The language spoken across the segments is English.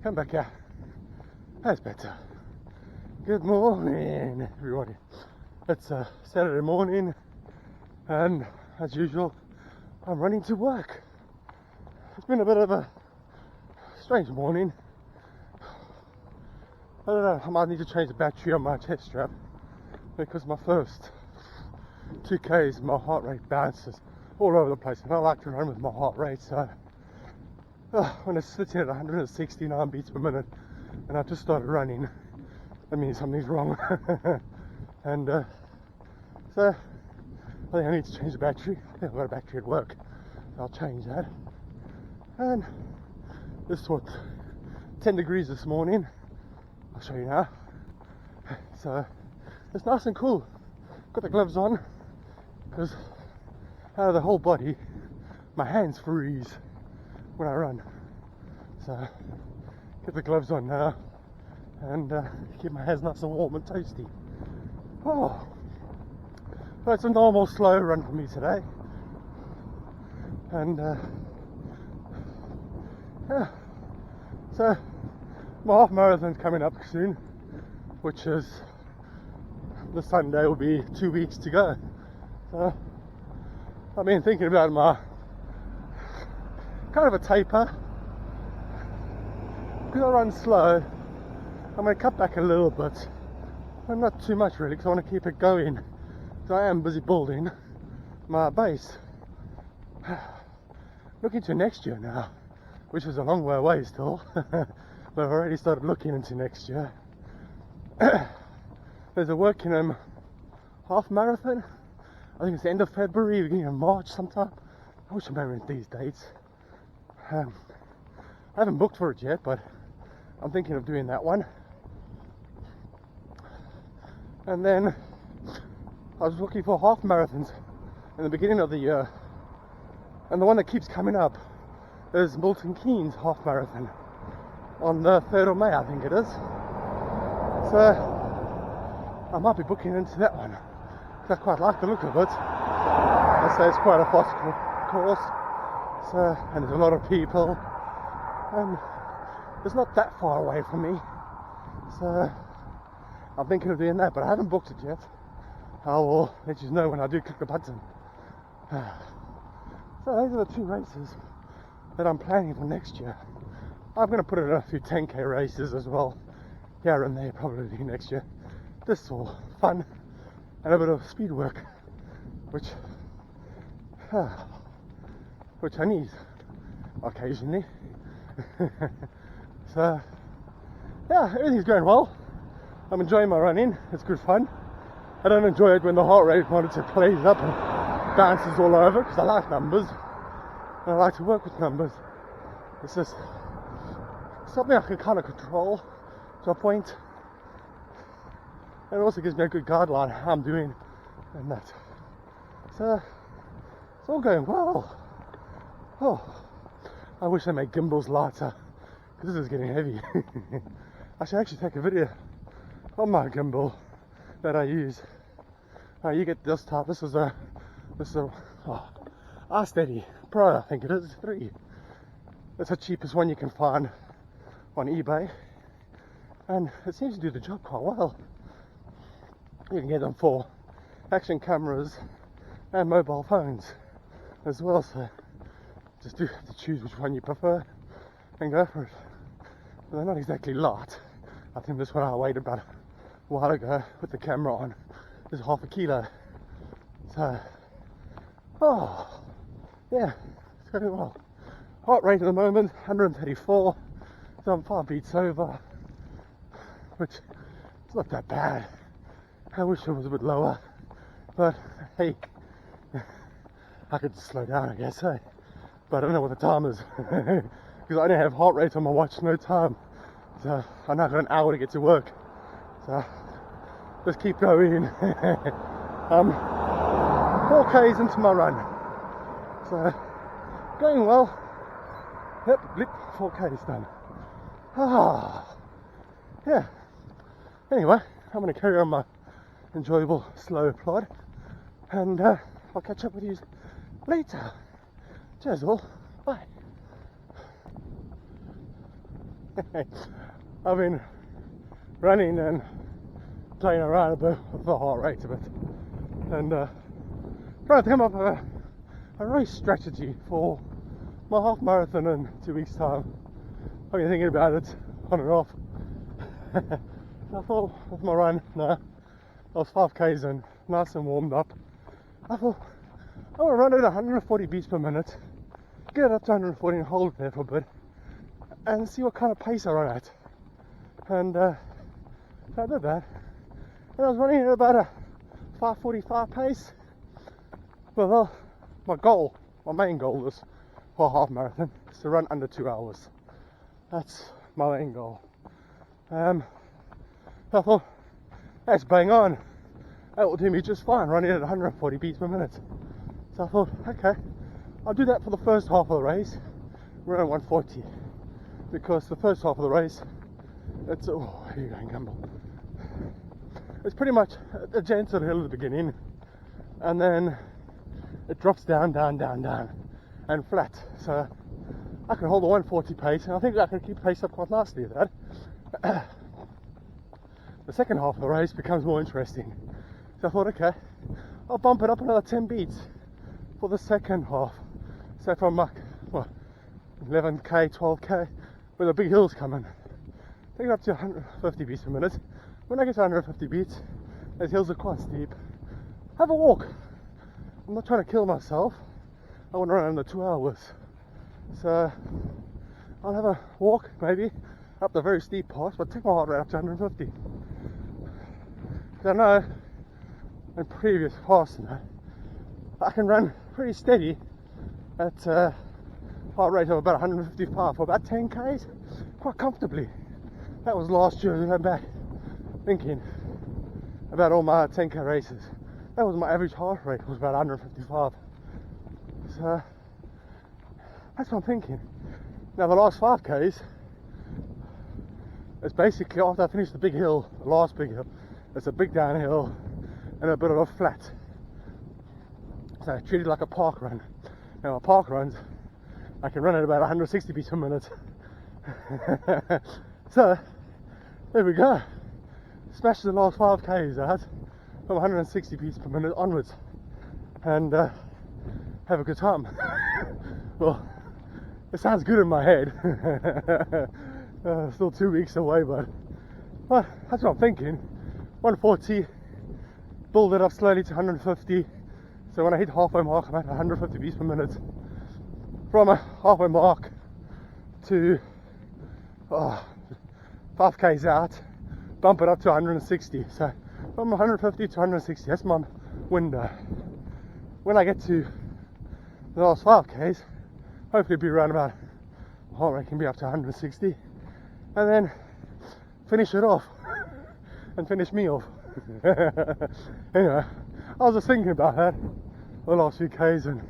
Come back here. That's better. Good morning, everybody. It's Saturday morning, and as usual, I'm running to work. It's been a bit of a strange morning. I don't know, I might need to change the battery on my chest strap because my first 2Ks, my heart rate bounces all over the place, and I like to run with my heart rate, so when it's sitting at 169 beats per minute and I've just started running, that means something's wrong. And so I think I need to change the battery. I think I've got a battery at work, so I'll change that. And it's what, 10 degrees this morning. I'll show you now. So it's nice and cool. Got the gloves on because out of the whole body my hands freeze when I run. So get the gloves on now and keep my hands nice and warm and toasty. Oh, so it's a normal slow run for me today. And yeah, so my half marathon's coming up soon, which is the Sunday will be 2 weeks to go. So I've been thinking about my kind of a taper. Because I run slow, I'm going to cut back a little bit, but not too much really, because I want to keep it going. So I am busy building my base. Looking to next year now, which is a long way away still, but I've already started looking into next year. There's a Workingham half marathon. I think it's the end of February, beginning of March sometime. I wish I remembered these dates. I haven't booked for it yet, but I'm thinking of doing that one. And then I was looking for half marathons in the beginning of the year, and the one that keeps coming up is Milton Keynes half marathon on the 3rd of May, I think it is. So I might be booking into that one because I quite like the look of it. I say it's quite a fast course, so, and there's a lot of people, and it's not that far away from me, so I'm thinking of doing that, but I haven't booked it yet. I will let you know when I do click the button. So those are the 2 races that I'm planning for next year. I'm going to put in a few 10k races as well, here and there probably next year. This is all fun and a bit of speed work, which I need occasionally. So yeah, everything's going well. I'm enjoying my running. It's good fun. I don't enjoy it when the heart rate monitor plays up and bounces all over, because I like numbers and I like to work with numbers. It's just something I can kind of control to a point, and it also gives me a good guideline how I'm doing and that. So it's all going well. Oh, I wish I made gimbals lighter, because this is getting heavy. I should actually take a video on my gimbal that I use. You get this type. This is a iSteady Pro, I think it is, 3. It's the cheapest one you can find on eBay, and it seems to do the job quite well. You can get them for action cameras and mobile phones as well, so just do have to choose which one you prefer and go for it. But they're not exactly light. I think this one I weighed about a while ago with the camera on is 1/2 kilo. So, oh yeah, it's going well. Heart rate at the moment 134, so I'm 5 beats over, which is not that bad. I wish it was a bit lower, but hey, I could slow down, I guess, eh? But I don't know what the time is, because I don't have heart rate on my watch, no time. So I now got an hour to get to work. So just keep going. I'm 4Ks into my run, so going well. Yep, blip, 4Ks done. Yeah. Anyway, I'm going to carry on my enjoyable slow plod, and I'll catch up with you later. Cheers all. Bye. I've been running and playing around a bit with the heart rate a bit, and trying to come up with a race strategy for my half marathon in 2 weeks' time. I've been thinking about it on and off. I thought with my run now, I was 5k's in, nice and warmed up. I thought I want to run at 140 beats per minute, get it up to 140 and hold it there for a bit, and see what kind of pace I run at. And so I did that, and I was running at about a 5:45 pace. Well, my main goal is for a half marathon is to run under 2 hours. That's my main goal. I thought, that's bang on. That will do me just fine, running at 140 beats per minute. So I thought, okay, I'll do that for the first half of the race, run at 140. Because the first half of the race, it's, oh, here you go, Gamble. It's pretty much a gentle hill at the beginning, and then it drops down, and flat. So I can hold the 140 pace, and I think I can keep pace up quite nicely at that. The second half of the race becomes more interesting. So I thought, okay, I'll bump it up another 10 beats for the second half. So from like, 11k, 12k, where the big hills come in, take it up to 150 beats per minute. When I get to 150 beats, those hills are quite steep. Have a walk. I'm not trying to kill myself. I want to run under 2 hours. So I'll have a walk maybe up the very steep parts, but take my heart rate up to 150. Because I know in previous fasts I can run pretty steady at heart rate of about 155 for about 10k's quite comfortably. That was last year. I went back thinking about all my 10k races. That was my average heart rate, was about 155. So that's what I'm thinking. Now the last 5k's, it's basically after I finish the big hill, the last big hill, it's a big downhill and a bit of a flat. So I treat it like a park run. Now my park runs, I can run at about 160 beats per minute. So there we go. Smash the last 5k's out from 160 beats per minute onwards, and have a good time. Well, it sounds good in my head. Still 2 weeks away, but that's what I'm thinking. 140, build it up slowly to 150. So when I hit halfway mark, I'm at 150 beats per minute. From a halfway mark to 5k's out, bump it up to 160. So from 150 to 160, that's my window. When I get to the last 5k's, hopefully it'll be around about, heart rate can be up to 160, and then finish it off and finish me off. Anyway, I was just thinking about that the last few k's and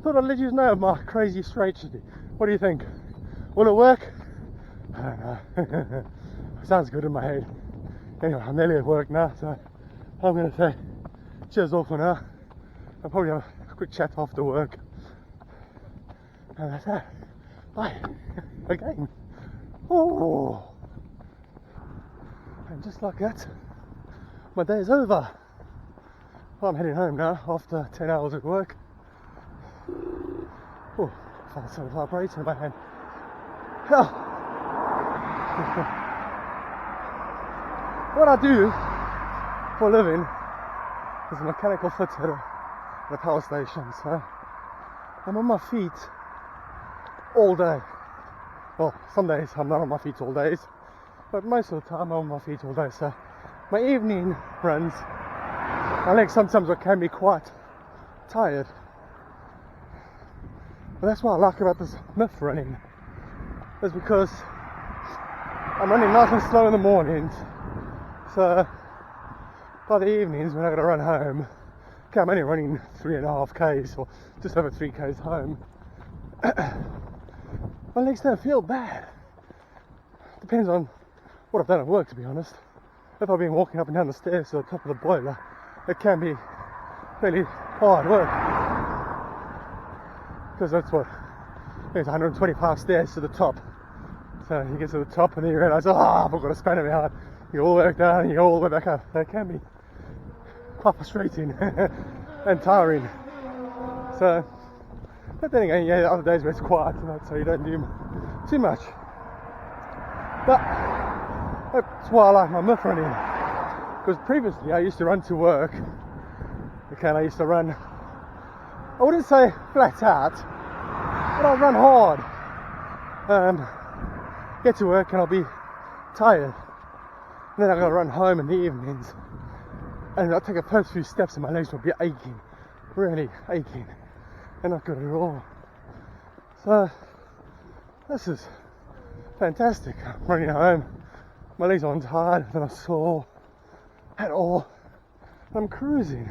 thought I'd let you know of my crazy strategy. What do you think? Will it work? I don't know. Sounds good in my head. Anyway, I'm nearly at work now, so I'm going to say cheers all for now. I'll probably have a quick chat after work. And that's that. Bye. Again. Oh. And just like that, my day is over. Well, I'm heading home now after 10 hours at work. Oh, I felt some vibrating in my hand. Oh. What I do for a living is a mechanical fitter at a power station, so I'm on my feet all day. Well, some days I'm not on my feet all days, but most of the time I'm on my feet all day. So my evening runs, my legs sometimes can be quite tired. But that's what I like about this Maf running, is because I'm running nice and slow in the mornings. So by the evenings when I gotta run home, okay, I'm only running 3.5k's or just over 3k's home. My legs don't feel bad. Depends on what I've done at work, to be honest. If I've been walking up and down the stairs to the top of the boiler, it can be fairly hard work. Because that's what, it's 125 stairs to the top. So you get to the top and then you realise, oh, I've got to spin it out. You go all the way down and you go all the way back up. That can be quite frustrating and tiring. So, but then again, yeah, the other days where it's quiet, so you don't do too much. But that's why I like my Maf running. Because previously I used to run to work. Okay, and I used to run, I wouldn't say flat out, but I'd run hard. Get to work and I'll be tired. And then I've got to run home in the evenings. And I'll take the first few steps and my legs will be aching. Really aching. And not good at all. So, this is fantastic. I'm running home. My legs aren't tired, they're not sore at all. I'm cruising.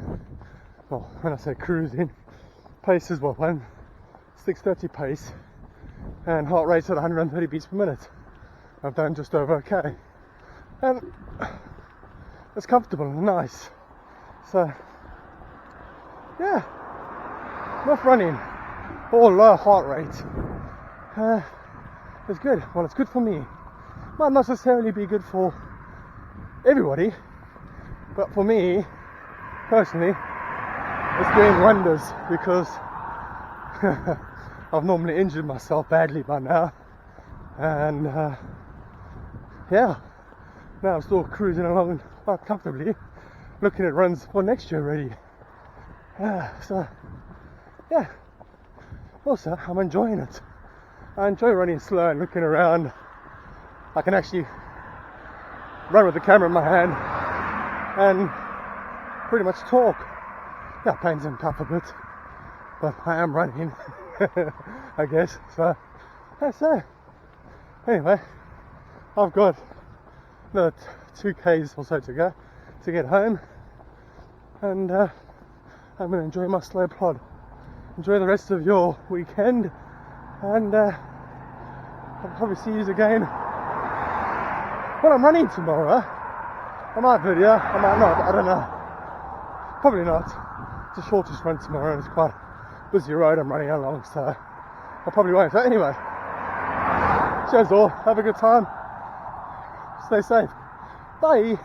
Well, when I say cruising, pace is what, 6:30 pace. And heart rate's at 130 beats per minute. I've done just over okay. And it's comfortable and nice. So, yeah, Maf running, or low heart rate, it's good. Well, it's good for me. Might not necessarily be good for everybody, but for me, personally, it's doing wonders because I've normally injured myself badly by now. And yeah, now I'm still cruising along quite comfortably, looking at runs for next year already. So yeah, also I'm enjoying it. I enjoy running slow and looking around. I can actually run with the camera in my hand and pretty much talk. Yeah, pains and tough a bit, but I am running, I guess. So that's it. Anyway, I've got another 2 k's or so to go to get home, and I'm going to enjoy my slow plod. Enjoy the rest of your weekend, and I'll probably see you again when I'm running tomorrow. I might video, I might not, I don't know. Probably not. It's the shortest run tomorrow and it's quite a busy road I'm running along, so I probably won't. So anyway, cheers all, have a good time, stay safe, bye.